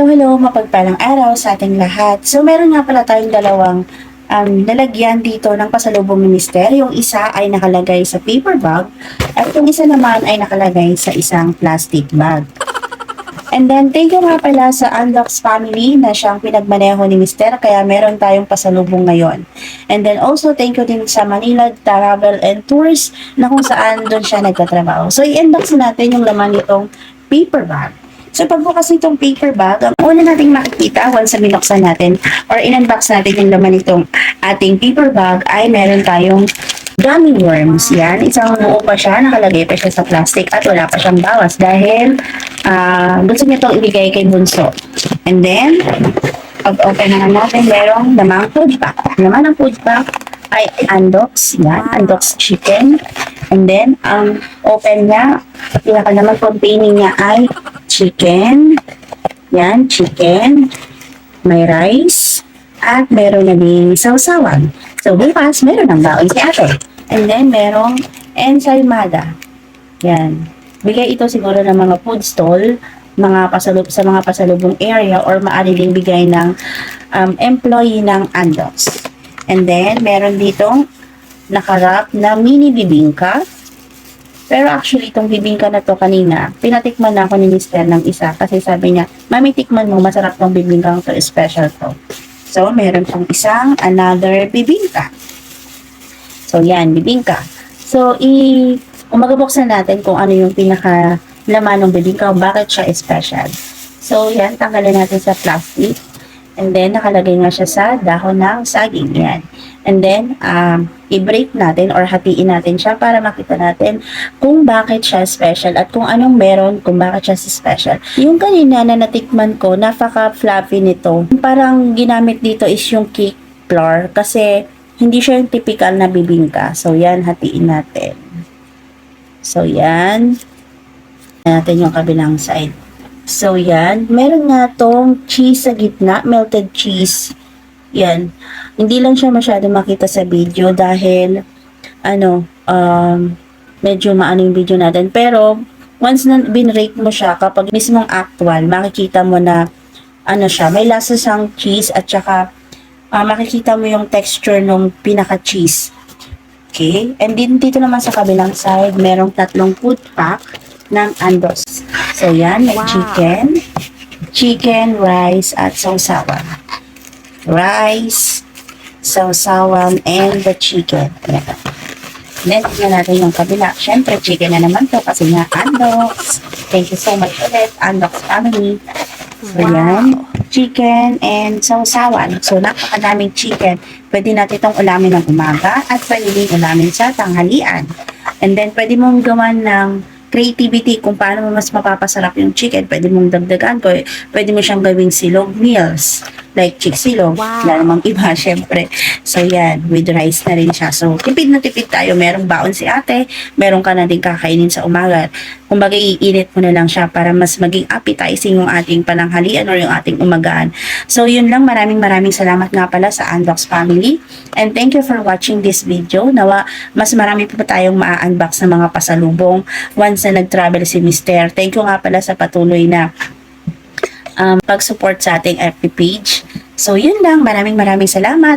Hello, mapagpalang araw sa ating lahat. So, meron nga pala tayong dalawang lalagyan dito ng pasalubong ni Mister. Yung isa ay nakalagay sa paper bag at yung isa naman ay nakalagay sa isang plastic bag. And then, thank you nga pala sa Unlocks family na siyang pinagmaneho ni Mister kaya meron tayong pasalubong ngayon. And then also, thank you din sa Manila Travel and Tours na kung saan doon siya nagtatrabaho. So, i-unbox natin yung laman nitong paper bag. So, pagbukas nitong paper bag, ang una nating makikita once na binuksan natin or in-unbox natin yung laman nitong ating paper bag ay meron tayong gummy worms. Yan, isang buo pa siya, nakalagay pa siya sa plastic at wala pa siyang bawas dahil gusto niya itong ibigay kay Bunso. And then, pag-open naman natin, merong lamang food pack. Naman ang food pack ay Andox. Yan, Andox chicken. And then, ang open niya, pinaka naman containing niya ay chicken. Yan, chicken. May rice. At meron na din sausawan. So, bukas, meron ng baon si ate. And then, merong ensaymada. Yan. Bigay ito siguro ng mga food stall, sa mga pasalubong area or maaari din bigay ng employee ng Andox. And then, meron ditong nakarap na mini bibingka. Pero actually, itong bibingka na to kanina, pinatikman na ako ni Mister ng isa kasi sabi niya, Mami, tikman mo, masarap tong bibingka to, special to. So, meron pong another bibingka. So, yan, bibingka. So, umagabuksan natin kung ano yung pinaka laman ng bibingka, bakit siya special. So, yan, tanggalin natin sa plastic. And then, nakalagay nga siya sa dahon ng saging. Yan. And then, i-break natin or hatiin natin siya para makita natin kung bakit siya special at kung anong meron kung bakit siya special. Yung kanina na natikman ko, napaka-fluffy nito. Parang ginamit dito is yung cake flour kasi hindi siya yung typical na bibingka. So, yan, hatiin natin. So, yan. Natin yung kabilang side. So, yan. Meron nga tong cheese sa gitna, melted cheese. Yan. Hindi lang siya masyado makita sa video dahil, medyo maano yung video natin. Pero, once na binrate mo siya, kapag mismong actual, makikita mo na, siya, may lasa siyang cheese at saka, makikita mo yung texture ng pinaka-cheese. Okay? And din dito naman sa kabilang side, merong 3 food pack ng Andox. So, yan, may chicken, rice, at sausawan. Rice, sausawan, and the chicken. Yan. Then, tignan natin yung kabila. Siyempre, chicken na naman to kasi nga Andox. Thank you so much ulit, Andox family. So, yan, chicken and sausawan. So, napakadaming chicken. Pwede natin itong ulamin ng umaga at pwede din ulamin sa tanghalian. And then, pwede mong gawan ng creativity kung paano mo mas mapapasarap yung chicken. Pwede mong dagdagan ko. Pwede mo siyang gawing silog meals. Like chick silog. Wala namang iba, syempre. So, yan. With rice na rin siya. So, tipid na tipid tayo. Merong baon si ate. Meron ka na din kakainin sa umaga. Kumbaga, iinit mo na lang siya para mas maging appetizing yung ating pananghalian or yung ating umagaan. So, yun lang. Maraming salamat nga pala sa Unbox family. And thank you for watching this video. Nawa, mas marami pa tayong ma-unbox na mga pasalubong once na nag-travel si Mister. Thank you nga pala sa patuloy na pag-support sa ating FB page. So, yun lang. Maraming salamat.